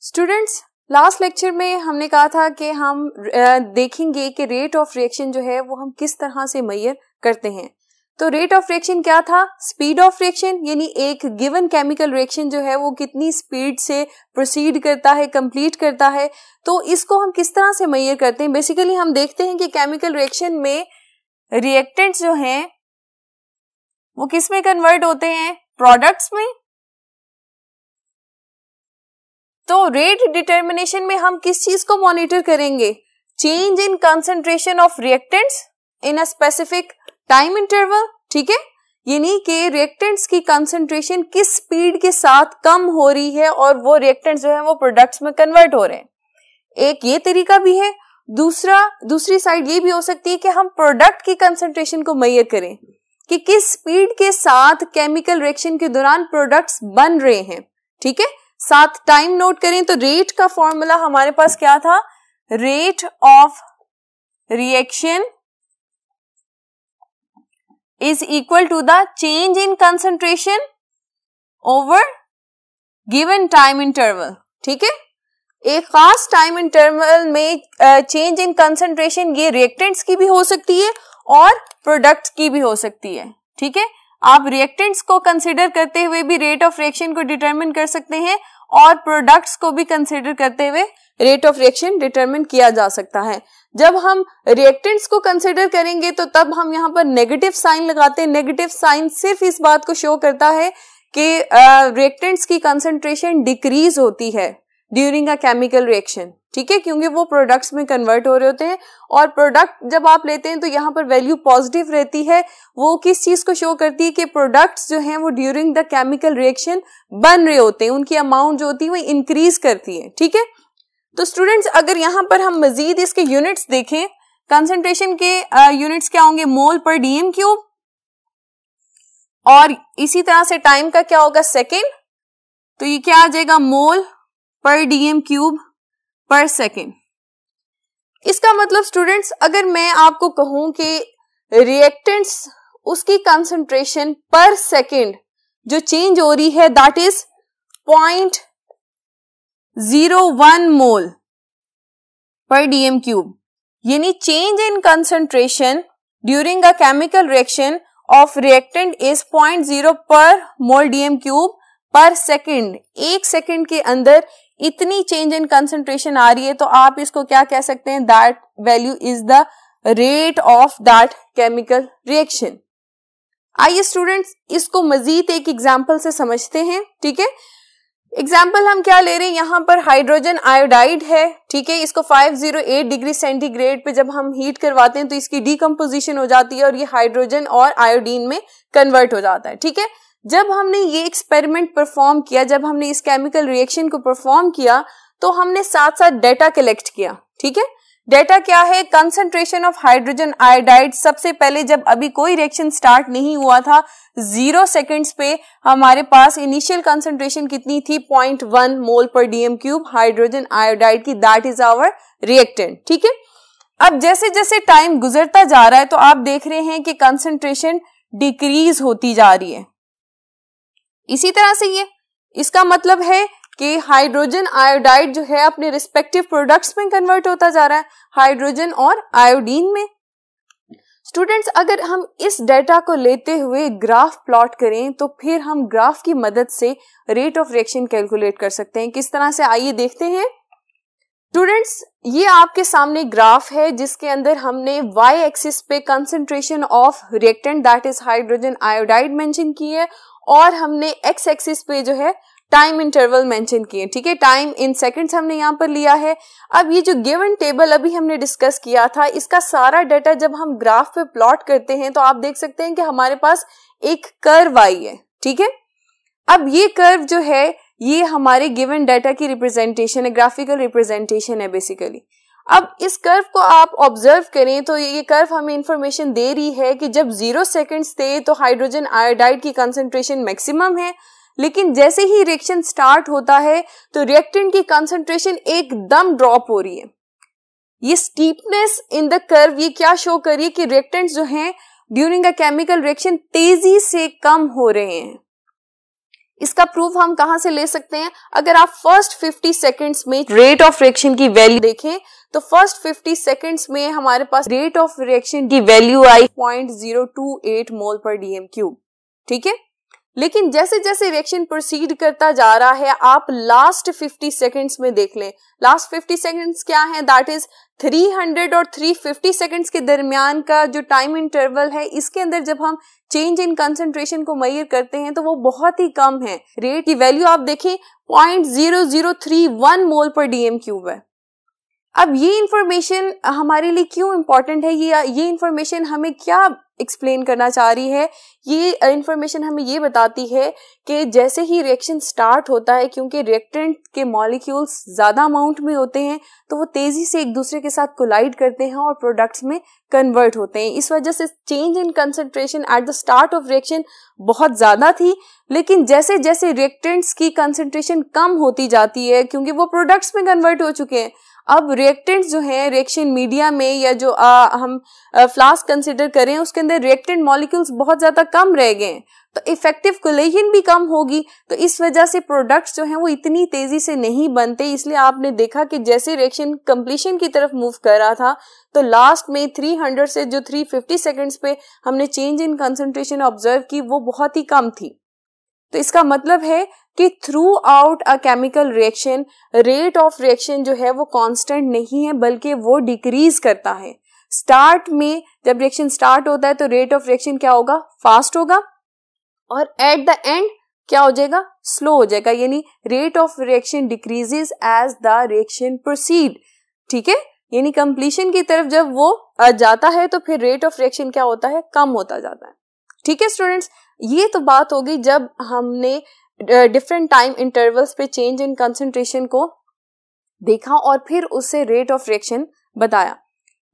Students, last lecture में हमने कहा था कि हम देखेंगे कि रेट ऑफ रिएक्शन जो है वो हम किस तरह से मेजर करते हैं। तो रेट ऑफ रिएक्शन क्या था? स्पीड ऑफ रिएक्शन, यानी एक गिवन केमिकल रिएक्शन जो है वो कितनी स्पीड से प्रोसीड करता है, कंप्लीट करता है। तो इसको हम किस तरह से मेजर करते हैं? बेसिकली हम देखते हैं कि केमिकल रिएक्शन में रिएक्टेंट्स जो हैं वो किस में कन्वर्ट होते हैं? प्रोडक्ट्स में। तो रेट डिटर्मिनेशन में हम किस चीज को मॉनिटर करेंगे? Change in concentration of reactants in a specific time interval. ठीक है, यानी कि रिएक्टेंट्स की कंसंट्रेशन किस स्पीड के साथ कम हो रही है और वो रिएक्टेंट्स जो है वो प्रोडक्ट्स में कन्वर्ट हो रहे हैं। एक ये तरीका भी है। दूसरी साइड ये भी हो सकती है कि हम प्रोडक्ट की कंसंट्रेशन को मेजर करें कि किस स्पीड के साथ केमिकल रिएक्शन के दौरान प्रोडक्ट्स बन रहे हैं। ठीक है, साथ टाइम नोट करें। तो रेट का फॉर्मूला हमारे पास क्या था? Rate of reaction is equal to the change in concentration over given time interval. ठीक है, एक खास टाइम इंटरवल में चेंज इन कंसंट्रेशन ये रिएक्टेंट्स की भी हो सकती है और प्रोडक्ट्स की भी हो सकती है। ठीक है, आप रिएक्टेंट्स को कंसीडर करते हुए भी रेट ऑफ रिएक्शन को डिटरमिन कर सकते हैं और प्रोडक्ट्स को भी कंसीडर करते हुए रेट ऑफ रिएक्शन डिटरमिन किया जा सकता है। जब हम रिएक्टेंट्स को कंसीडर करेंगे तो तब हम यहाँ पर नेगेटिव साइन लगाते हैं। नेगेटिव साइन सिर्फ इस बात को शो करता है कि रिएक्टेंट्स की कंसंट्रेशन डिक्रीज होती है ड्यूरिंग अ केमिकल रिएक्शन। ठीक है, क्योंकि वो प्रोडक्ट्स में कन्वर्ट हो रहे होते हैं और प्रोडक्ट जब आप लेते हैं तो यहाँ पर वैल्यू पॉजिटिव रहती है। वो किस चीज को शो करती है कि प्रोडक्ट्स जो हैं वो ड्यूरिंग द केमिकल रिएक्शन बन रहे होते हैं, उनकी अमाउंट जो होती है वो इंक्रीज करती है। ठीक है, तो स्टूडेंट्स अगर यहाँ पर हम मजीद इसके यूनिट्स देखें, कंसंट्रेशन के यूनिट्स क्या होंगे? मोल पर डीएम क्यूब, और इसी तरह से टाइम का क्या होगा? सेकेंड। तो ये क्या आ जाएगा? मोल पर डीएम क्यूब पर सेकेंड। इसका मतलब स्टूडेंट्स अगर मैं आपको कहूं कि रिएक्टेंट्स उसकी कंसंट्रेशन पर सेकेंड जो चेंज हो रही है that is 0.01 mole per dm cube, यानी change in concentration during a chemical reaction of reactant is 0.0 पर मोल डीएम क्यूब पर सेकेंड। एक सेकेंड के अंदर इतनी चेंज इन कंसंट्रेशन आ रही है तो आप इसको क्या कह सकते हैं? That value is the rate of that chemical reaction. आइए स्टूडेंट्स इसको मजीद एक एग्जांपल से समझते हैं। ठीक है, एग्जाम्पल हम क्या ले रहे हैं? यहाँ पर हाइड्रोजन आयोडाइड है। ठीक है, इसको 508 डिग्री सेंटीग्रेड पे जब हम हीट करवाते हैं तो इसकी डीकम्पोजिशन हो जाती है और ये हाइड्रोजन और आयोडीन में कन्वर्ट हो जाता है। ठीक है, जब हमने ये एक्सपेरिमेंट परफॉर्म किया, जब हमने इस केमिकल रिएक्शन को परफॉर्म किया तो हमने साथ साथ डेटा कलेक्ट किया। ठीक है, डेटा क्या है? कंसंट्रेशन ऑफ हाइड्रोजन आयोडाइड सबसे पहले जब अभी कोई रिएक्शन स्टार्ट नहीं हुआ था 0 सेकेंड्स पे हमारे पास इनिशियल कंसंट्रेशन कितनी थी? 0.1 mole per dm cube hydrogen iodide की। That is our reactant. ठीक है, अब जैसे जैसे टाइम गुजरता जा रहा है तो आप देख रहे हैं कि कंसंट्रेशन डिक्रीज होती जा रही है। इसी तरह से ये इसका मतलब है कि हाइड्रोजन आयोडाइड जो है अपने रिस्पेक्टिव प्रोडक्ट्स में कन्वर्ट होता जा रहा है, हाइड्रोजन और आयोडीन में। स्टूडेंट्स अगर हम इस डेटा को लेते हुए ग्राफ प्लॉट करें तो फिर हम ग्राफ की मदद से रेट ऑफ रिएक्शन कैलकुलेट कर सकते हैं। किस तरह से? आइए देखते हैं। स्टूडेंट्स ये आपके सामने ग्राफ है जिसके अंदर हमने वाई एक्सिस पे concentration of reactant that is hydrogen iodide mention की है और हमने एक्स एक्सिस पे जो है टाइम इंटरवल मेंशन किए। ठीक है, टाइम इन सेकंड्स हमने यहाँ पर लिया है। अब ये जो गिवन टेबल अभी हमने डिस्कस किया था इसका सारा डाटा जब हम ग्राफ पे प्लॉट करते हैं तो आप देख सकते हैं कि हमारे पास एक कर्व आई है। ठीक है, अब ये कर्व जो है ये हमारे गिवन डाटा की रिप्रेजेंटेशन है, ग्राफिकल रिप्रेजेंटेशन है बेसिकली। अब इस कर्व को आप ऑब्जर्व करें तो ये कर्व हमें इंफॉर्मेशन दे रही है कि जब 0 सेकेंड्स थे तो हाइड्रोजन आयोडाइड की कंसंट्रेशन मैक्सिमम है, लेकिन जैसे ही रिएक्शन स्टार्ट होता है तो रिएक्टेंट की कंसंट्रेशन एकदम ड्रॉप हो रही है। ये स्टीपनेस इन द कर्व ये क्या शो कर रही है कि रिएक्टेंट्स जो हैं ड्यूरिंग अ केमिकल रिएक्शन तेजी से कम हो रहे हैं। इसका प्रूफ हम कहां से ले सकते हैं? अगर आप फर्स्ट 50 सेकेंड्स में रेट ऑफ रिएक्शन की वैल्यू देखें तो फर्स्ट 50 सेकेंड्स में हमारे पास रेट ऑफ रिएक्शन की वैल्यू आई 0.028 मोल पर डीएम क्यूब, ठीक है। लेकिन जैसे जैसे रिएक्शन प्रोसीड करता जा रहा है, आप लास्ट 50 सेकेंड्स में देख लें, लास्ट 50 सेकेंड्स क्या है, दैट इज 300 और 350 सेकेंड्स के दरमियान का जो टाइम इंटरवल है, इसके अंदर जब हम चेंज इन कंसंट्रेशन को मेजर करते हैं तो वो बहुत ही कम है। रेट की वैल्यू आप देखें 0.0031 मोल पर डीएम क्यूब है। अब ये इंफॉर्मेशन हमारे लिए क्यों इंपॉर्टेंट है, ये इंफॉर्मेशन हमें क्या एक्सप्लेन करना चाह रही है? ये इंफॉर्मेशन हमें ये बताती है कि जैसे ही रिएक्शन स्टार्ट होता है, क्योंकि रिएक्टेंट के मॉलिक्यूल्स ज्यादा अमाउंट में होते हैं तो वो तेजी से एक दूसरे के साथ कोलाइड करते हैं और प्रोडक्ट्स में कन्वर्ट होते हैं। इस वजह से change in concentration at the start of reaction बहुत ज्यादा थी, लेकिन जैसे जैसे रिएक्टेंट्स की कंसंट्रेशन कम होती जाती है क्योंकि वो प्रोडक्ट्स में कन्वर्ट हो चुके हैं, अब रिएक्टेंट्स जो है रिएक्शन मीडिया में या जो हम फ्लास्क कंसिडर करें उसके अंदर रिएक्टेंट मॉलिक्यूल्स बहुत ज्यादा कम रह गए हैं, तो इफेक्टिव कोलिजन भी कम होगी। तो इस वजह से प्रोडक्ट्स जो हैं वो इतनी तेजी से नहीं बनते। इसलिए आपने देखा कि जैसे रिएक्शन कंप्लीशन की तरफ मूव कर रहा था तो लास्ट में 300 से जो 350 सेकेंड्स पे हमने चेंज इन कंसंट्रेशन ऑब्जर्व की वो बहुत ही कम थी। तो इसका मतलब है कि through out a chemical reaction rate of reaction जो है वो कांस्टेंट नहीं है, बल्कि वो डिक्रीज करता है। स्टार्ट में जब रिएक्शन स्टार्ट होता है तो रेट ऑफ रिएक्शन क्या होगा, फास्ट होगा, और एट द एंड क्या हो जाएगा, स्लो हो जाएगा, यानी rate of reaction decreases as the reaction proceed, ठीक है। यानी कंप्लीशन की तरफ जब वो जाता है तो फिर रेट ऑफ रिएक्शन क्या होता है, कम होता जाता है, ठीक है स्टूडेंट्स। ये तो बात हो गई जब हमने डिफरेंट टाइम इंटरवल्स पे चेंज इन कंसंट्रेशन को देखा और फिर उससे रेट ऑफ रिएक्शन बताया।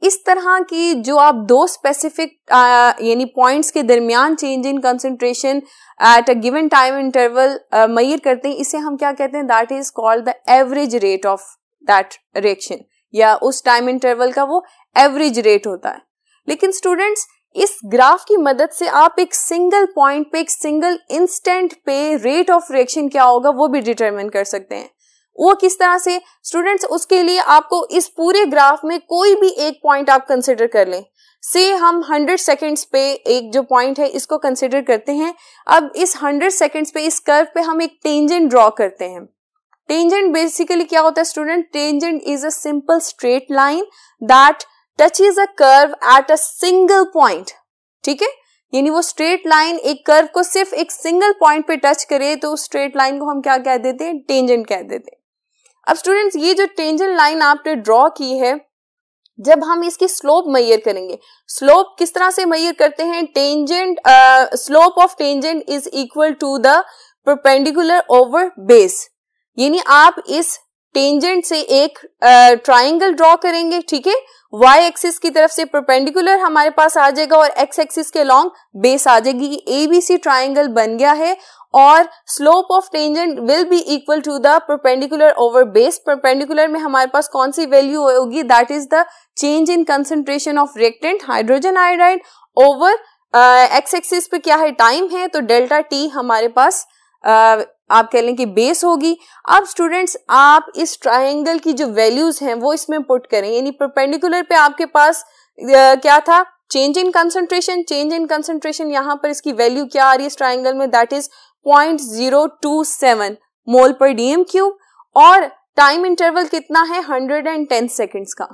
इस तरह की जो आप दो स्पेसिफिक यानी पॉइंट्स के दरमियान change in concentration at a given time interval measure करते हैं, इसे हम क्या कहते हैं, that is called the average rate of that reaction, या उस टाइम इंटरवल का वो एवरेज रेट होता है। लेकिन स्टूडेंट्स इस ग्राफ की मदद से आप एक सिंगल पॉइंट पे, एक सिंगल इंस्टेंट पे रेट ऑफ रिएक्शन क्या होगा वो भी डिटरमिन कर सकते हैं। वो किस तरह से स्टूडेंट्स, उसके लिए आपको इस पूरे ग्राफ में कोई भी एक पॉइंट आप कंसिडर कर लें। से हम 100 सेकेंड्स पे एक जो पॉइंट है इसको कंसिडर करते हैं। अब इस 100 सेकेंड्स पे इस कर्व पे हम एक टेंजेंट ड्रॉ करते हैं। टेंजेंट बेसिकली क्या होता है student, tangent is a simple straight line that touches a curve at a single point, ठीक है। यानी वो स्ट्रेट लाइन एक कर्व को सिर्फ एक सिंगल पॉइंट पे टच करे तो उस स्ट्रेट लाइन को हम क्या कह देते हैं, टेंजेंट कह देते हैं। अब स्टूडेंट्स ये जो टेंजेंट लाइन आपने ड्रॉ की है, जब हम इसकी स्लोप मेजर करेंगे, स्लोप किस तरह से मेजर करते हैं, tangent slope of tangent is equal to the perpendicular over base. यानी आप इस टेंजेंट से एक ट्राइंगल ड्रॉ करेंगे, ठीक है, y एक्सिस की तरफ से परपेंडिकुलर हमारे पास आ जाएगा और x एक्सिस के लॉन्ग बेस आ जाएगी। ABC ट्राइंगल बन गया है और slope of tangent will be equal to the perpendicular over base. Perpendicular में हमारे पास कौन सी वैल्यू होगी, that is the change in concentration of reactant hydrogen iodide over x axis पे क्या है, टाइम है, तो डेल्टा t हमारे पास आप कह लें कि बेस होगी। अब स्टूडेंट्स आप इस ट्रायंगल की जो वैल्यूज हैं वो इसमें पुट करें, यानी परपेंडिकुलर पे आपके पास क्या था, change in concentration. Change in concentration यहाँ पर इसकी वैल्यू क्या आ रही है इस ट्रायंगल में, that is 0.027 mole per dm cube, और टाइम इंटरवल कितना है, 110 सेकेंड्स का।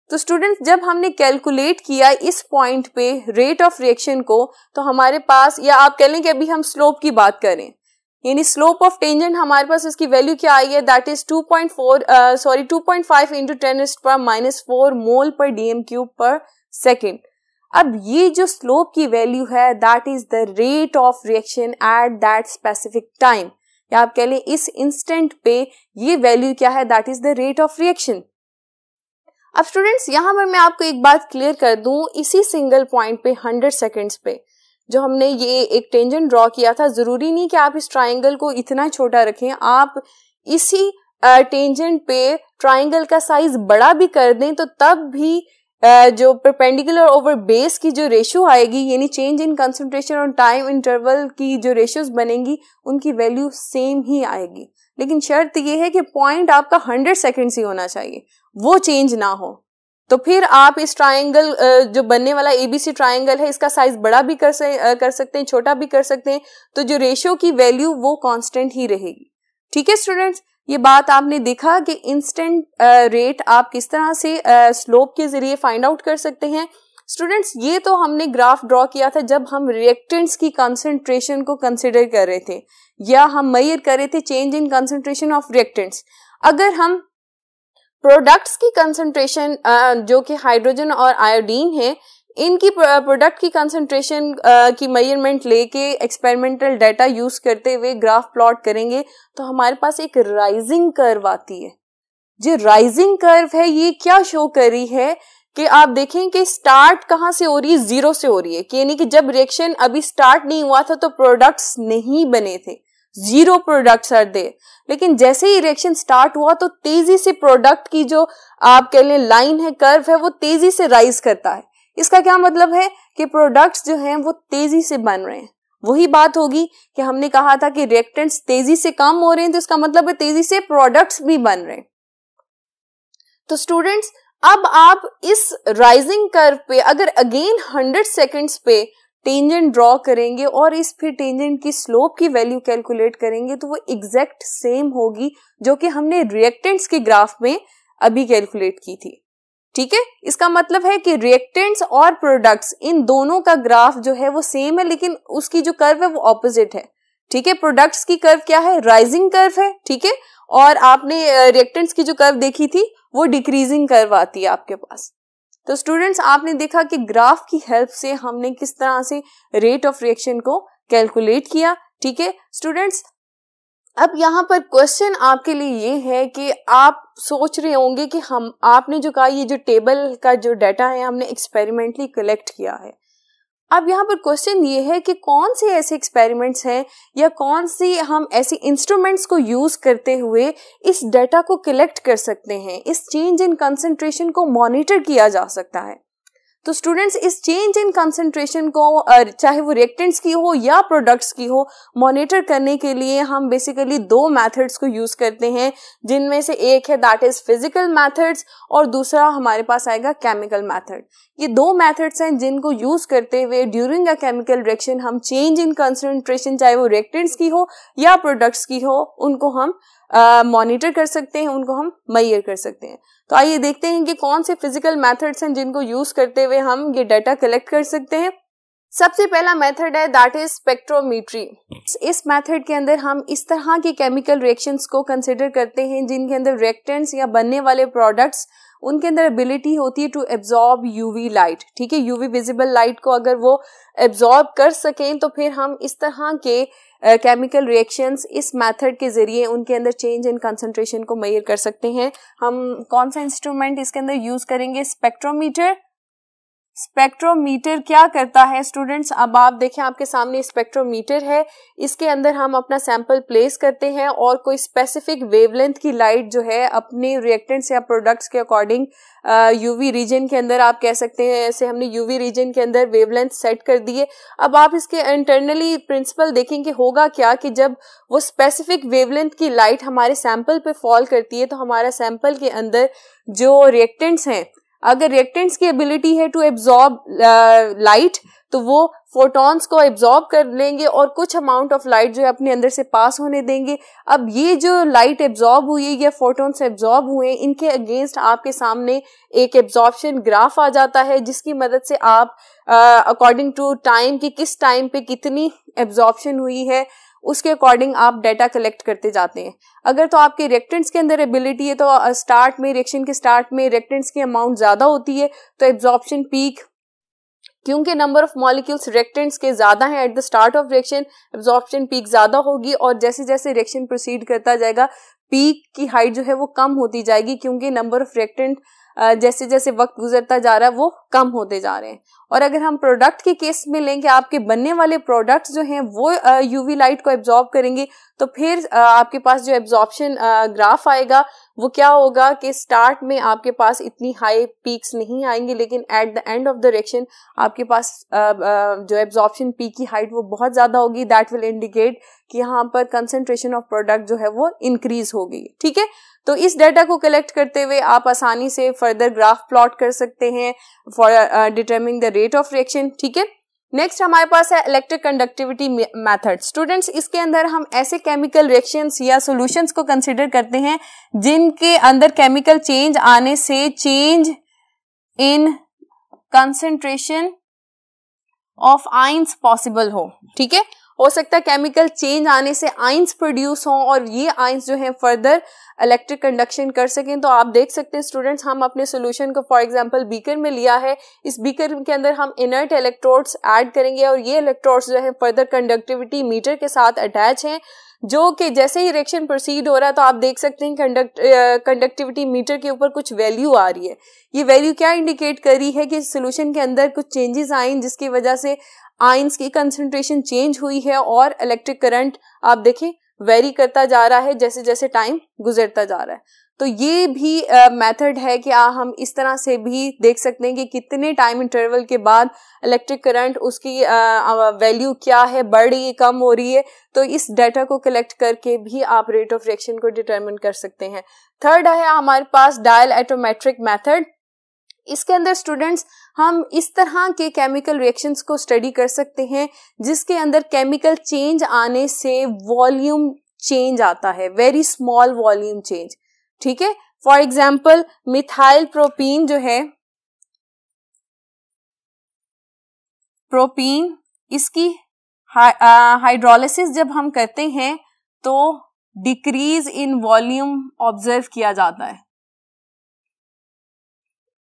तो स्टूडेंट्स जब हमने कैलकुलेट किया इस पॉइंट पे रेट ऑफ रिएक्शन को, तो हमारे पास, या आप कह लें कि अभी हम स्लोप की बात करें, यानी स्लोप ऑफ टेंजेंट हमारे पास इसकी वैल्यू क्या आई है, that is 2.5 into 10⁻⁻⁴ mole per dm cube पर सेकेंड। अब ये जो स्लोप की वैल्यू है that is the rate of reaction at that specific time, या आप कह लें इस इंस्टेंट पे ये वैल्यू क्या है, that is the rate of reaction. अब स्टूडेंट्स यहां पर मैं आपको एक बात क्लियर कर दूं, इसी सिंगल पॉइंट पे 100 सेकेंड्स पे जो हमने ये एक टेंजेंट ड्रॉ किया था, जरूरी नहीं कि आप इस ट्राइंगल को इतना छोटा रखें, आप इसी टेंजेंट पे ट्राइंगल का साइज बड़ा भी कर दें तो तब भी जो परपेंडिकुलर ओवर बेस की जो रेशियो आएगी, यानी चेंज इन कंसंट्रेशन और टाइम इंटरवल की जो रेशियोज बनेंगी उनकी वैल्यू सेम ही आएगी, लेकिन शर्त ये है कि पॉइंट आपका 100 सेकेंड्स ही होना चाहिए, वो चेंज ना हो। तो फिर आप इस ट्राइंगल जो बनने वाला एबीसी ट्राइंगल है इसका साइज बड़ा भी कर सकते हैं, छोटा भी कर सकते हैं, तो जो रेशियो की वैल्यू वो कांस्टेंट ही रहेगी। ठीक है स्टूडेंट्स, ये बात आपने देखा कि इंस्टेंट रेट आप किस तरह से स्लोप के जरिए फाइंड आउट कर सकते हैं। स्टूडेंट्स, ये तो हमने ग्राफ ड्रॉ किया था जब हम रिएक्टेंट्स की कंसंट्रेशन को कंसिडर कर रहे थे या हम मेजर कर रहे थे change in concentration of reactants. अगर हम प्रोडक्ट्स की कंसंट्रेशन जो कि हाइड्रोजन और आयोडीन है, इनकी प्रोडक्ट की कंसंट्रेशन की मेजरमेंट लेके एक्सपेरिमेंटल डाटा यूज करते हुए ग्राफ प्लॉट करेंगे तो हमारे पास एक राइजिंग कर्व आती है। जो राइजिंग कर्व है ये क्या शो कर रही है कि आप देखें कि स्टार्ट कहाँ से हो रही है, जीरो से हो रही है, कि यानी कि जब रिएक्शन अभी स्टार्ट नहीं हुआ था तो प्रोडक्ट्स नहीं बने थे, जीरो प्रोडक्ट्स आर देयर। लेकिन जैसे ही रिएक्शन स्टार्ट हुआ तो तेजी से प्रोडक्ट की जो आप कह लें लाइन है, कर्व है, वो तेजी से राइज करता है। इसका क्या मतलब है कि प्रोडक्ट्स जो हैं वो तेजी से बन रहे हैं। वही बात होगी कि हमने कहा था कि रिएक्टेंट्स तेजी से कम हो रहे हैं, तो इसका मतलब है तेजी से प्रोडक्ट्स भी बन रहे हैं। तो स्टूडेंट्स, अब आप इस राइजिंग कर्व पे अगर अगेन 100 सेकेंड्स पे टेंजेंट ड्रॉ करेंगे और इस फिर टेंजेंट की स्लोप की वैल्यू कैलकुलेट करेंगे तो वो एग्जैक्ट सेम होगी जो कि हमने रिएक्टेंट्स के ग्राफ में अभी कैलकुलेट की थी। ठीक है, इसका मतलब है कि रिएक्टेंट्स और प्रोडक्ट्स इन दोनों का ग्राफ जो है वो सेम है, लेकिन उसकी जो कर्व है वो ऑपोजिट है। ठीक है, प्रोडक्ट्स की कर्व क्या है, राइजिंग कर्व है। ठीक है, और आपने रिएक्टेंट्स की जो कर्व देखी थी वो डिक्रीजिंग कर्व आती है आपके पास। तो स्टूडेंट्स, आपने देखा कि ग्राफ की हेल्प से हमने किस तरह से रेट ऑफ रिएक्शन को कैलकुलेट किया। ठीक है स्टूडेंट्स, अब यहाँ पर क्वेश्चन आपके लिए ये है कि आप सोच रहे होंगे कि आपने जो कहा ये जो टेबल का जो डाटा है हमने एक्सपेरिमेंटली कलेक्ट किया है। अब यहाँ पर क्वेश्चन ये है कि कौन से ऐसे एक्सपेरिमेंट्स हैं या कौन सी हम ऐसे इंस्ट्रूमेंट्स को यूज करते हुए इस डाटा को कलेक्ट कर सकते हैं, इस चेंज इन कंसंट्रेशन को मॉनिटर किया जा सकता है। तो स्टूडेंट्स, इस चेंज इन कंसंट्रेशन को चाहे वो रिएक्टेंट्स की हो या प्रोडक्ट्स की हो, मॉनिटर करने के लिए हम बेसिकली दो मेथड्स को यूज करते हैं, जिनमें से एक है दैट इज फिजिकल मेथड्स और दूसरा हमारे पास आएगा केमिकल मेथड। ये दो मेथड्स हैं जिनको यूज करते हुए ड्यूरिंग अ केमिकल रिएक्शन हम चेंज इन कंसंट्रेशन चाहे वो रिएक्टेंट्स की हो या प्रोडक्ट्स की हो उनको हम मॉनिटर कर सकते हैं, उनको हम मेजर कर सकते हैं। तो आइए देखते हैं कि कौन से फिजिकल मेथड्स हैं जिनको यूज करते हुए हम ये डाटा कलेक्ट कर सकते हैं। सबसे पहला मेथड है दैट इज स्पेक्ट्रोमेट्री। इस मेथड के अंदर हम इस तरह के केमिकल रिएक्शंस को कंसिडर करते हैं जिनके अंदर रिएक्टेंट्स या बनने वाले प्रोडक्ट्स उनके अंदर एबिलिटी होती है टू एब्जॉर्ब यूवी लाइट। ठीक है, यूवी विजिबल लाइट को अगर वो एब्जॉर्ब कर सकें तो फिर हम इस तरह के केमिकल रिएक्शंस इस मेथड के जरिए उनके अंदर चेंज इन कंसंट्रेशन को मेजर कर सकते हैं। हम कौन सा इंस्ट्रूमेंट इसके अंदर यूज करेंगे, स्पेक्ट्रोमीटर। स्पेक्ट्रोमीटर क्या करता है स्टूडेंट्स, अब आप देखें आपके सामने स्पेक्ट्रोमीटर है, इसके अंदर हम अपना सैंपल प्लेस करते हैं और कोई स्पेसिफिक वेवलेंथ की लाइट जो है अपने रिएक्टेंट्स या प्रोडक्ट्स के अकॉर्डिंग यूवी रीजन के अंदर आप कह सकते हैं, ऐसे हमने यूवी रीजन के अंदर वेवलेंथ सेट कर दिए। अब आप इसके इंटरनली प्रिंसिपल देखेंगे होगा क्या कि जब वो स्पेसिफिक वेवलेंथ की लाइट हमारे सैंपल पे फॉल करती है तो हमारा सैंपल के अंदर जो रिएक्टेंट्स हैं, अगर रिएक्टेंट्स की एबिलिटी है टू एब्जॉर्ब लाइट तो वो फोटॉन्स को एब्जॉर्ब कर लेंगे और कुछ अमाउंट ऑफ लाइट जो है अपने अंदर से पास होने देंगे। अब ये जो लाइट एब्जॉर्ब हुई है या फोटॉन्स एब्जॉर्ब हुए, इनके अगेंस्ट आपके सामने एक एब्जॉर्प्शन ग्राफ आ जाता है जिसकी मदद से आप अकॉर्डिंग टू टाइम कि किस टाइम पे कितनी एब्जॉर्प्शन हुई है उसके अकॉर्डिंग आप डाटा कलेक्ट करते जाते हैं। अगर तो आपके रिएक्टेंट्स के अंदर एबिलिटी है तो स्टार्ट में रिएक्शन के स्टार्ट में रिएक्टेंट्स की अमाउंट ज्यादा होती है तो एब्जॉर्प्शन पीक, क्योंकि नंबर ऑफ मॉलिक्यूल्स रिएक्टेंट्स के ज्यादा हैं at the start of reaction, absorption peak ज्यादा होगी और जैसे जैसे रिएक्शन प्रोसीड करता जाएगा पीक की हाइट जो है वो कम होती जाएगी क्योंकि नंबर ऑफ रिएक्टेंट जैसे जैसे वक्त गुजरता जा रहा है वो कम होते जा रहे हैं। और अगर हम प्रोडक्ट के केस में लेंगे, आपके बनने वाले प्रोडक्ट्स जो हैं वो यूवी लाइट को एब्जॉर्ब करेंगे, तो फिर आपके पास जो एब्जॉर्प्शन ग्राफ आएगा वो क्या होगा कि स्टार्ट में आपके पास इतनी हाई पीक्स नहीं आएंगे, लेकिन at the end of the reaction आपके पास जो एब्जॉर्प्शन पीक की हाइट वो बहुत ज्यादा होगी। दैट विल इंडिकेट कि यहाँ पर कंसंट्रेशन ऑफ प्रोडक्ट जो है वो इंक्रीज हो गई। ठीक है, तो इस डाटा को कलेक्ट करते हुए आप आसानी से फर्दर ग्राफ प्लॉट कर सकते हैं for determining the rate of reaction. ठीक है, नेक्स्ट हमारे पास है इलेक्ट्रिक कंडक्टिविटी मेथड। स्टूडेंट्स, इसके अंदर हम ऐसे केमिकल रिएक्शंस या सॉल्यूशंस को कंसिडर करते हैं जिनके अंदर केमिकल चेंज आने से change in concentration of ions possible हो। ठीक है, हो सकता है केमिकल चेंज आने से आयंस प्रोड्यूस हों और ये आयंस जो है फर्दर इलेक्ट्रिक कंडक्शन कर सकें। तो आप देख सकते हैं स्टूडेंट्स, हम अपने सॉल्यूशन को फॉर एग्जांपल बीकर में लिया है, इस बीकर के अंदर हम इनर्ट इलेक्ट्रोड्स ऐड करेंगे और ये इलेक्ट्रोड्स जो है फर्दर कंडक्टिविटी मीटर के साथ अटैच हैं, जो कि जैसे ही रिएक्शन प्रोसीड हो रहा है तो आप देख सकते हैं कंडक्टिविटी मीटर के ऊपर कुछ वैल्यू आ रही है। ये वैल्यू क्या इंडिकेट कर रही है कि सॉल्यूशन के अंदर कुछ चेंजेस आए जिसकी वजह से आयंस की कंसंट्रेशन चेंज हुई है और इलेक्ट्रिक करंट आप देखें वेरी करता जा रहा है जैसे जैसे टाइम गुजरता जा रहा है। तो ये भी मेथड है कि हम इस तरह से भी देख सकते हैं कि कितने टाइम इंटरवल के बाद इलेक्ट्रिक करंट उसकी वैल्यू क्या है, बढ़ रही है, कम हो रही है। तो इस डाटा को कलेक्ट करके भी आप रेट ऑफ रिएक्शन को डिटरमिन कर सकते हैं। थर्ड है हमारे पास डायल एटोमेट्रिक मेथड। इसके अंदर स्टूडेंट्स हम इस तरह के केमिकल रिएक्शंस को स्टडी कर सकते हैं जिसके अंदर केमिकल चेंज आने से वॉल्यूम चेंज आता है, वेरी स्मॉल वॉल्यूम चेंज। ठीक है, फॉर एग्जाम्पल मिथाइल प्रोपीन जो है, प्रोपीन, इसकी हाइड्रोलिसिस जब हम करते हैं तो डिक्रीज इन वॉल्यूम ऑब्जर्व किया जाता है।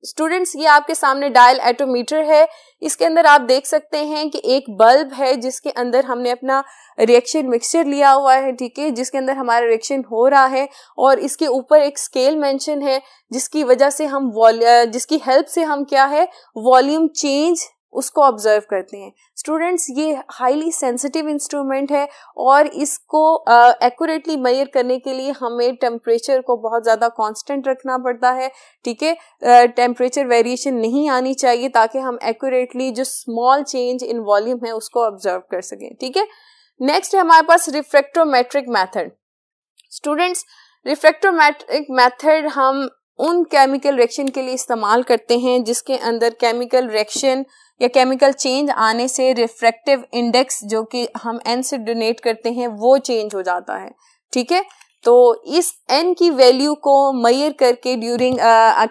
स्टूडेंट्स, ये आपके सामने डायल एटोमीटर है, इसके अंदर आप देख सकते हैं कि एक बल्ब है जिसके अंदर हमने अपना रिएक्शन मिक्सचर लिया हुआ है। ठीक है, जिसके अंदर हमारा रिएक्शन हो रहा है और इसके ऊपर एक स्केल मेंशन है जिसकी वजह से हम जिसकी हेल्प से हम क्या है वॉल्यूम चेंज उसको ऑब्जर्व करते हैं। स्टूडेंट्स, ये हाईली सेंसिटिव इंस्ट्रूमेंट है और इसको एक्यूरेटली मेजर करने के लिए हमें टेम्परेचर को बहुत ज़्यादा कांस्टेंट रखना पड़ता है। ठीक है, टेम्परेचर वेरिएशन नहीं आनी चाहिए ताकि हम एक्यूरेटली जो स्मॉल चेंज इन वॉल्यूम है उसको ऑब्जर्व कर सकें। ठीक है, नेक्स्ट है हमारे पास रिफ्रैक्टोमेट्रिक मेथड। स्टूडेंट्स, रिफ्रैक्टोमेट्रिक मेथड हम उन केमिकल रिएक्शन के लिए इस्तेमाल करते हैं जिसके अंदर केमिकल रिएक्शन या केमिकल चेंज आने से रिफ्रैक्टिव इंडेक्स जो कि हम n से डोनेट करते हैं वो चेंज हो जाता है। ठीक है, तो इस n की वैल्यू को मेजर करके during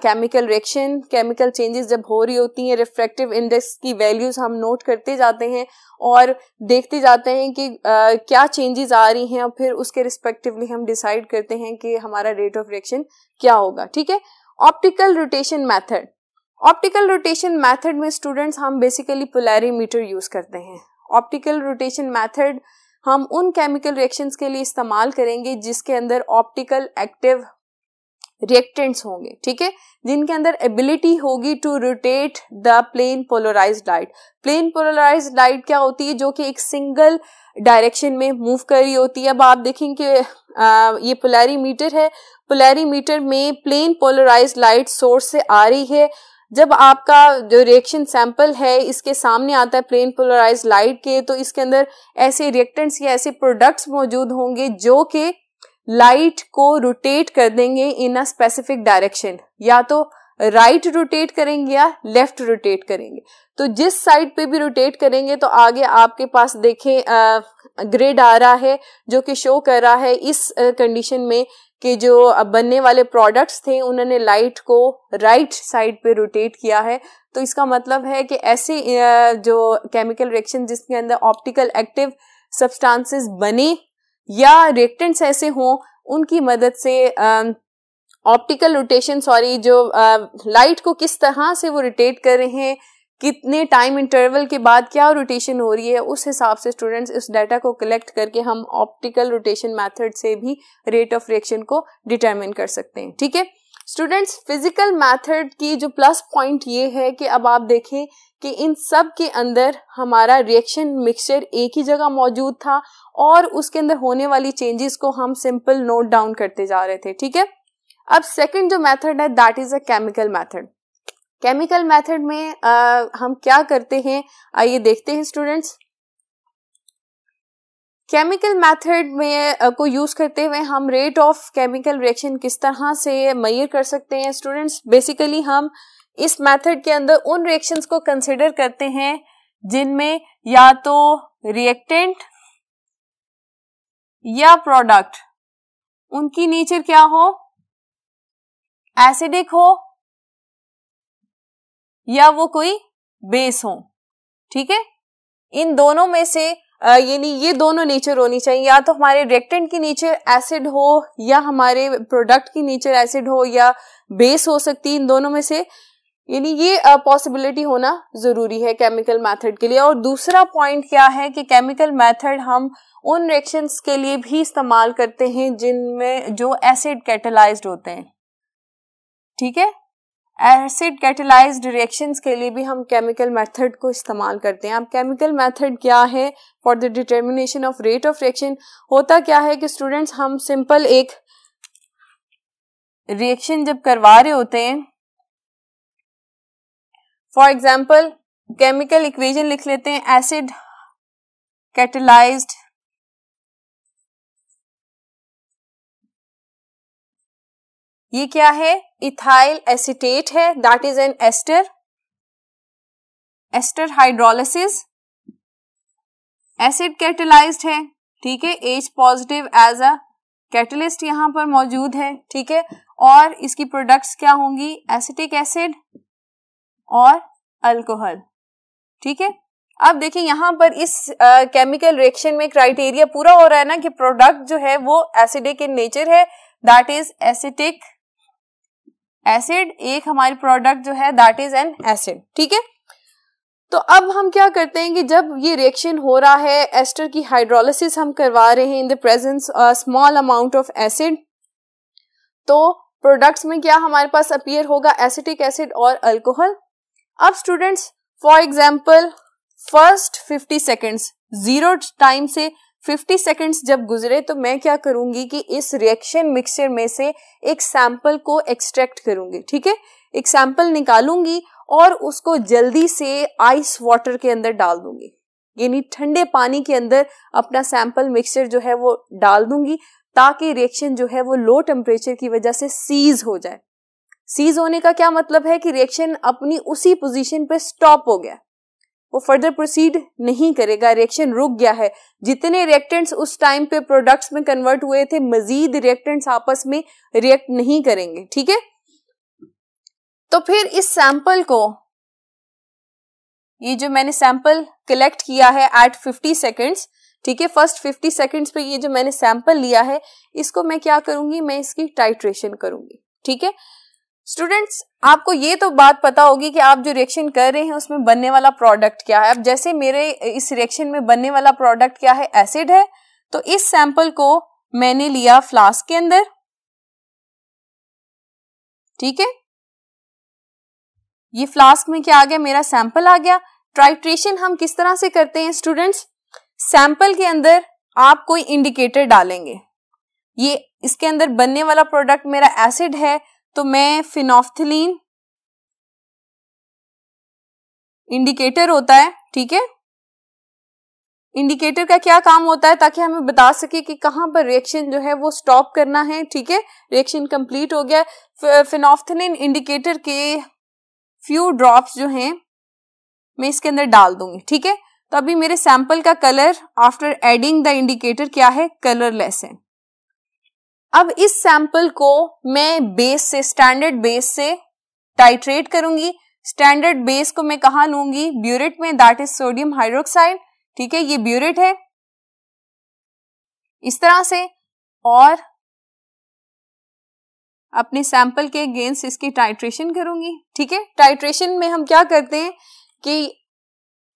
chemical reaction chemical changes जब हो रही होती हैं, रिफ्रैक्टिव इंडेक्स की वैल्यूज हम नोट करते जाते हैं और देखते जाते हैं कि क्या चेंजेस आ रही हैं और फिर उसके रिस्पेक्टिवली हम डिसाइड करते हैं कि हमारा रेट ऑफ रिएक्शन क्या होगा। ठीक है, optical rotation method. Optical rotation method में स्टूडेंट्स हम बेसिकली पोलैरिमीटर यूज करते हैं। ऑप्टिकल रोटेशन मेथड हम उन केमिकल रिएक्शंस के लिए इस्तेमाल करेंगे जिसके अंदर ऑप्टिकल एक्टिव रिएक्टेंट्स होंगे। ठीक है, जिनके अंदर एबिलिटी होगी to rotate the plane polarised light. Plane polarised light क्या होती है? जो कि एक सिंगल डायरेक्शन में मूव कर रही होती है। अब आप देखेंगे ये पोलैरिमीटर है, पोलैरिमीटर में प्लेन पोलराइज्ड लाइट सोर्स से आ रही है। जब आपका जो रिएक्शन सैंपल है इसके सामने आता है प्लेन पोलराइज्ड लाइट के, तो इसके अंदर ऐसे रिएक्टेंट्स या ऐसे प्रोडक्ट्स मौजूद होंगे जो कि लाइट को रोटेट कर देंगे इन अ स्पेसिफिक डायरेक्शन, या तो राइट रोटेट करेंगे या लेफ्ट रोटेट करेंगे। तो जिस साइड पे भी रोटेट करेंगे तो आगे आपके पास देखें ग्रिड आ रहा है जो कि शो कर रहा है इस कंडीशन में कि जो बनने वाले प्रोडक्ट्स थे उन्होंने लाइट को राइट साइड पे रोटेट किया है। तो इसका मतलब है कि ऐसे जो केमिकल रिएक्शन जिसके अंदर ऑप्टिकल एक्टिव सब्सटेंसेस बने या रिएक्टेंट्स ऐसे हों, उनकी मदद से ऑप्टिकल रोटेशन जो लाइट को किस तरह से वो रोटेट कर रहे हैं, कितने टाइम इंटरवल के बाद क्या रोटेशन हो रही है, उस हिसाब से स्टूडेंट्स इस डाटा को कलेक्ट करके हम ऑप्टिकल रोटेशन मेथड से भी रेट ऑफ रिएक्शन को डिटरमिन कर सकते हैं। ठीक है स्टूडेंट्स फिजिकल मेथड की जो प्लस पॉइंट ये है कि अब आप देखें कि इन सब के अंदर हमारा रिएक्शन मिक्सचर एक ही जगह मौजूद था और उसके अंदर होने वाली चेंजेस को हम सिंपल नोट डाउन करते जा रहे थे, ठीक है। अब सेकंड जो मेथड है that is a chemical method. Chemical method में हम क्या करते हैं, आइए देखते हैं स्टूडेंट्स। केमिकल मेथड में को यूज करते हुए हम रेट ऑफ केमिकल रिएक्शन किस तरह से मेजर कर सकते हैं स्टूडेंट्स। बेसिकली हम इस मेथड के अंदर उन रिएक्शंस को कंसिडर करते हैं जिनमें या तो रिएक्टेंट या प्रोडक्ट उनकी नेचर क्या हो, एसिडिक हो या वो कोई बेस हो, ठीक है। इन दोनों में से यानी ये दोनों नेचर होनी चाहिए, या तो हमारे रिएक्टेंट की नेचर एसिड हो या हमारे प्रोडक्ट की नेचर एसिड हो या बेस हो सकती है, इन दोनों में से यानी ये पॉसिबिलिटी होना जरूरी है केमिकल मेथड के लिए। और दूसरा पॉइंट क्या है कि केमिकल मेथड हम उन रिएक्शंस के लिए भी इस्तेमाल करते हैं जिनमें जो एसिड कैटेलाइज्ड होते हैं, ठीक है। एसिड कैटेलाइज्ड रिएक्शंस के लिए भी हम केमिकल मेथड को इस्तेमाल करते हैं। अब केमिकल मेथड क्या है for the determination of rate of reaction. होता क्या है कि स्टूडेंट्स हम सिंपल एक रिएक्शन जब करवा रहे होते हैं, फॉर एग्जाम्पल केमिकल इक्वेशन लिख लेते हैं, एसिड कैटेलाइज्ड ये क्या है, इथाइल एसीटेट है, that is an ester, ester hydrolysis, acid catalysed है, ठीक है, H positive as a catalyst यहां पर मौजूद है, ठीक है। और इसकी प्रोडक्ट्स क्या होंगी, एसिटिक एसिड और अल्कोहल, ठीक है। अब देखिए यहां पर इस केमिकल रिएक्शन में क्राइटेरिया पूरा हो रहा है ना कि प्रोडक्ट जो है वो एसिडिक इन नेचर है, दैट इज एसिटिक एसिड, एक हमारी प्रोडक्ट जो है दैट इज एन एसिड, ठीक है। तो अब हम क्या करते हैं कि जब ये रिएक्शन हो रहा है, एस्टर की हाइड्रोलिसिस हम करवा रहे हैं in the presence small amount of acid, तो प्रोडक्ट्स में क्या हमारे पास अपीयर होगा, एसिटिक एसिड और अल्कोहल। अब students for example first 50 seconds, 0 time से 50 सेकेंड्स जब गुजरे तो मैं क्या करूंगी कि इस रिएक्शन मिक्सचर में से एक सैंपल को एक्सट्रैक्ट करूंगी, ठीक है। एक सैंपल निकालूंगी और उसको जल्दी से आइस वाटर के अंदर डाल दूंगी, यानी ठंडे पानी के अंदर अपना सैंपल मिक्सचर जो है वो डाल दूंगी ताकि रिएक्शन जो है वो लो टेम्परेचर की वजह से सीज हो जाए। सीज होने का क्या मतलब है कि रिएक्शन अपनी उसी पोजीशन पे स्टॉप हो गया, वो फर्दर प्रोसीड नहीं करेगा, रिएक्शन रुक गया है। जितने रिएक्टेंट्स उस टाइम पे प्रोडक्ट्स में कन्वर्ट हुए थे, मजीद रिएक्टेंट्स आपस में रिएक्ट नहीं करेंगे, ठीक है। तो फिर इस सैंपल को, ये जो मैंने सैंपल कलेक्ट किया है एट 50 सेकेंड्स, ठीक है, फर्स्ट 50 सेकेंड्स पे ये जो मैंने सैंपल लिया है इसको मैं क्या करूंगी, मैं इसकी टाइट्रेशन करूंगी, ठीक है। स्टूडेंट्स आपको ये तो बात पता होगी कि आप जो रिएक्शन कर रहे हैं उसमें बनने वाला प्रोडक्ट क्या है। अब जैसे मेरे इस रिएक्शन में बनने वाला प्रोडक्ट क्या है, एसिड है, तो इस सैंपल को मैंने लिया फ्लास्क के अंदर, ठीक है। ये फ्लास्क में क्या आ गया, मेरा सैंपल आ गया। टाइट्रेशन हम किस तरह से करते हैं स्टूडेंट्स, सैंपल के अंदर आप कोई इंडिकेटर डालेंगे, ये इसके अंदर बनने वाला प्रोडक्ट मेरा एसिड है तो मैं फिनोफ्थिलीन इंडिकेटर होता है, ठीक है। इंडिकेटर का क्या काम होता है, ताकि हमें बता सके कि कहां पर रिएक्शन जो है वो स्टॉप करना है, ठीक है, रिएक्शन कंप्लीट हो गया। फिनोफ्थिलीन इंडिकेटर के फ्यू ड्रॉप्स जो हैं मैं इसके अंदर डाल दूंगी, ठीक है। तो अभी मेरे सैंपल का colour after adding the indicator क्या है, कलरलेस है। अब इस सैंपल को मैं बेस से, स्टैंडर्ड बेस से टाइट्रेट करूंगी। स्टैंडर्ड बेस को मैं कहां लूंगी, ब्यूरेट में, दैट इज सोडियम हाइड्रोक्साइड, ठीक है, ये ब्यूरेट है इस तरह से। और अपने सैंपल के अगेंस्ट इसकी टाइट्रेशन करूंगी, ठीक है। टाइट्रेशन में हम क्या करते हैं कि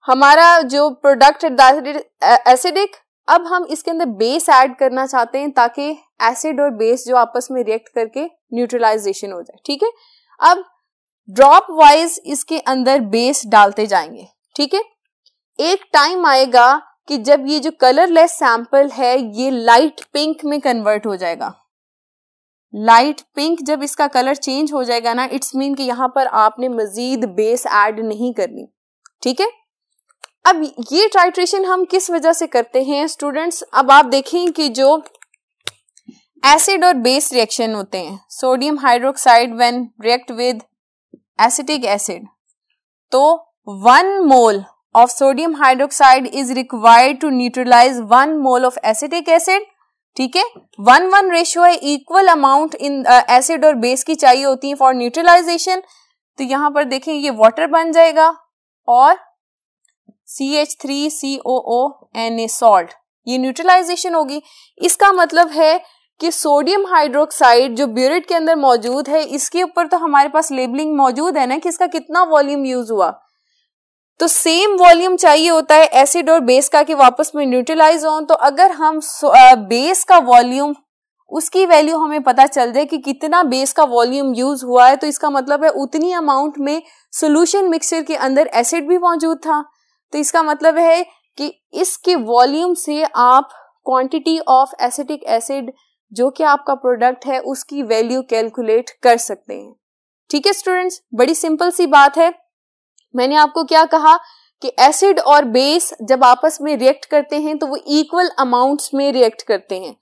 हमारा जो प्रोडक्ट है एसिडिक, अब हम इसके अंदर बेस ऐड करना चाहते हैं ताकि एसिड और बेस जो आपस में रिएक्ट करके न्यूट्रलाइजेशन हो जाए। ठीक है, अब ड्रॉप वाइज इसके अंदर बेस डालते जाएंगे। ठीक है, एक टाइम आएगा कि जब ये जो कलरलेस सैंपल है ये लाइट पिंक में कन्वर्ट हो जाएगा। लाइट पिंक जब इसका कलर चेंज हो जाएगा ना, इट्स मीन कि यहां पर आपने मजीद बेस ऐड नहीं करनी। ठीक है, अब ये टाइट्रेशन हम किस वजह से करते हैं स्टूडेंट्स? अब आप देखें कि जो एसिड और बेस रिएक्शन होते हैं, sodium hydroxide when react with acetic acid, तो 1 मोल of sodium hydroxide is required to neutralize 1 mole of acetic acid। ठीक है, 1:1 रेशियो है, इक्वल अमाउंट इन एसिड और बेस की चाहिए होती है फॉर न्यूट्रलाइजेशन। तो यहां पर देखें ये वाटर बन जाएगा और CH3COO सॉल्ट, ये न्यूट्रलाइजेशन होगी। इसका मतलब है कि सोडियम हाइड्रोक्साइड जो ब्यूरेट के अंदर मौजूद है, इसके ऊपर तो हमारे पास लेबलिंग मौजूद है ना कि इसका कितना वॉल्यूम यूज हुआ, तो सेम वॉल्यूम चाहिए होता है एसिड और बेस का कि वापस में न्यूट्रलाइज हो। तो अगर हम बेस का वॉल्यूम, उसकी वैल्यू हमें पता चल जाए कि कितना बेस का वॉल्यूम यूज हुआ है, तो इसका मतलब है उतनी अमाउंट में सॉल्यूशन मिक्सचर के अंदर एसिड भी मौजूद था। तो इसका मतलब है कि इसके वॉल्यूम से आप क्वांटिटी ऑफ एसिटिक एसिड जो कि आपका प्रोडक्ट है उसकी वैल्यू कैलकुलेट कर सकते हैं। ठीक है स्टूडेंट्स, बड़ी सिंपल सी बात है। मैंने आपको क्या कहा कि एसिड और बेस जब आपस में रिएक्ट करते हैं तो वो इक्वल अमाउंट्स में रिएक्ट करते हैं।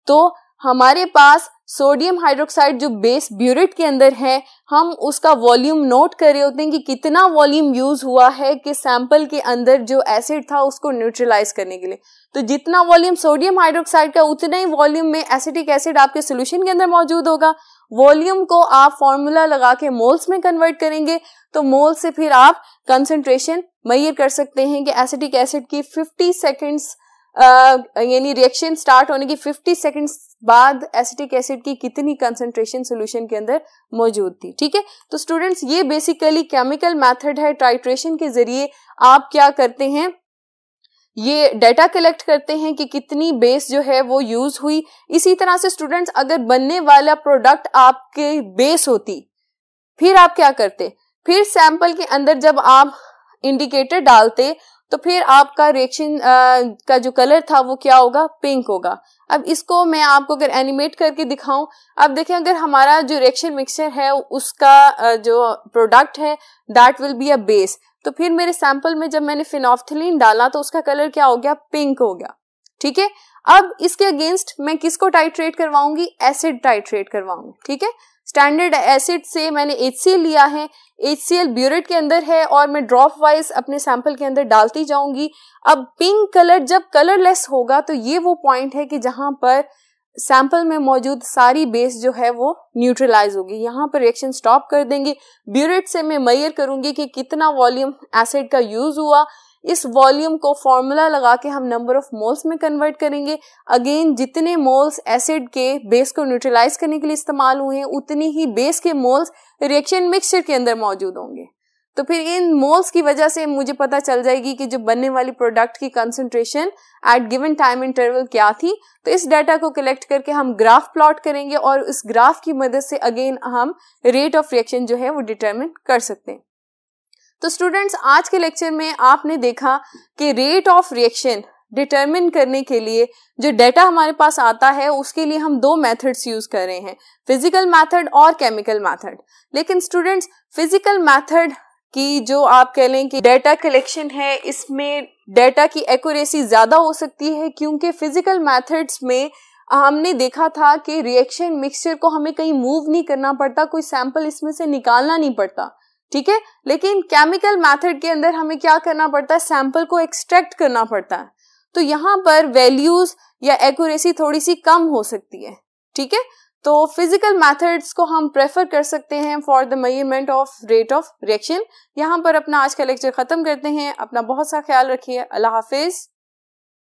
तो हमारे पास सोडियम हाइड्रोक्साइड जो बेस ब्यूरेट के अंदर है, हम उसका वॉल्यूम नोट कर रहे होते हैं कि कितना वॉल्यूम यूज हुआ है कि सैंपल के अंदर जो एसिड था उसको न्यूट्रलाइज करने के लिए। तो जितना वॉल्यूम सोडियम हाइड्रोक्साइड का उतना ही वॉल्यूम में एसिटिक एसिड आपके सोल्यूशन के अंदर मौजूद होगा। वॉल्यूम को आप फॉर्मूला लगा के मोल्स में कन्वर्ट करेंगे, तो मोल से फिर आप कंसंट्रेशन मेजर कर सकते हैं कि एसिटिक एसिड की 50 सेकेंड्स यानी रिएक्शन स्टार्ट होने की 50 सेकेंड्स बाद एसिटिक एसिड की कितनी कंसंट्रेशन सॉल्यूशन के अंदर मौजूद थी। ठीक है, तो स्टूडेंट्स ये बेसिकली केमिकल मेथड है। टाइट्रेशन के जरिए आप क्या करते हैं, ये डाटा कलेक्ट करते हैं कि कितनी बेस जो है वो यूज हुई। इसी तरह से स्टूडेंट्स अगर बनने वाला प्रोडक्ट आपके बेस होती, फिर आप क्या करते, फिर सैंपल के अंदर जब आप इंडिकेटर डालते तो फिर आपका रिएक्शन का जो कलर था वो क्या होगा, पिंक होगा। अब इसको मैं आपको अगर एनिमेट करके दिखाऊं, अब देखें अगर हमारा जो रिएक्शन मिक्सचर है उसका जो प्रोडक्ट है that will be a base, तो फिर मेरे सैंपल में जब मैंने फिनोल्फथलीन डाला तो उसका कलर क्या हो गया, पिंक हो गया। ठीक है, अब इसके अगेंस्ट मैं किसको टाइट्रेट करवाऊंगी, एसिड टाइट्रेट करवाऊंगी। ठीक है, स्टैंडर्ड एसिड से मैंने HCl लिया है, HCl ब्यूरेट के अंदर है और मैं ड्रॉप वाइज अपने सैंपल के अंदर डालती जाऊंगी। अब पिंक कलर जब कलरलेस होगा तो ये वो पॉइंट है कि जहां पर सैंपल में मौजूद सारी बेस जो है वो न्यूट्रलाइज होगी। यहाँ पर रिएक्शन स्टॉप कर देंगे। ब्यूरेट से मैं मेजर करूंगी कि कितना वॉल्यूम एसिड का यूज हुआ। इस वॉल्यूम को फॉर्मूला लगा के हम नंबर ऑफ मोल्स में कन्वर्ट करेंगे। अगेन जितने मोल्स एसिड के बेस को न्यूट्रलाइज करने के लिए इस्तेमाल हुए हैं उतनी ही बेस के मोल्स रिएक्शन मिक्सचर के अंदर मौजूद होंगे। तो फिर इन मोल्स की वजह से मुझे पता चल जाएगी कि जो बनने वाली प्रोडक्ट की concentration at given time interval क्या थी। तो इस डाटा को कलेक्ट करके हम ग्राफ प्लॉट करेंगे और इस ग्राफ की मदद से अगेन हम रेट ऑफ रिएक्शन जो है वो डिटरमिन कर सकते हैं। तो स्टूडेंट्स आज के लेक्चर में आपने देखा कि रेट ऑफ रिएक्शन डिटरमिन करने के लिए जो डाटा हमारे पास आता है उसके लिए हम 2 मेथड्स यूज कर रहे हैं, फिजिकल मेथड और केमिकल मेथड। लेकिन स्टूडेंट्स फिजिकल मेथड की जो आप कह लें कि डाटा कलेक्शन है, इसमें डाटा की एक्यूरेसी ज्यादा हो सकती है क्योंकि फिजिकल मेथड्स में हमने देखा था कि रिएक्शन मिक्सचर को हमें कहीं मूव नहीं करना पड़ता, कोई सैंपल इसमें से निकालना नहीं पड़ता। ठीक है, लेकिन केमिकल मेथड के अंदर हमें क्या करना पड़ता है, सैंपल को एक्सट्रैक्ट करना पड़ता है। तो यहाँ पर वैल्यूज या एक्यूरेसी थोड़ी सी कम हो सकती है। ठीक है, तो फिजिकल मेथड्स को हम प्रेफर कर सकते हैं for the measurement of rate of reaction. यहाँ पर अपना आज का लेक्चर खत्म करते हैं। अपना बहुत सा ख्याल रखिए। अल्लाह हाफिज।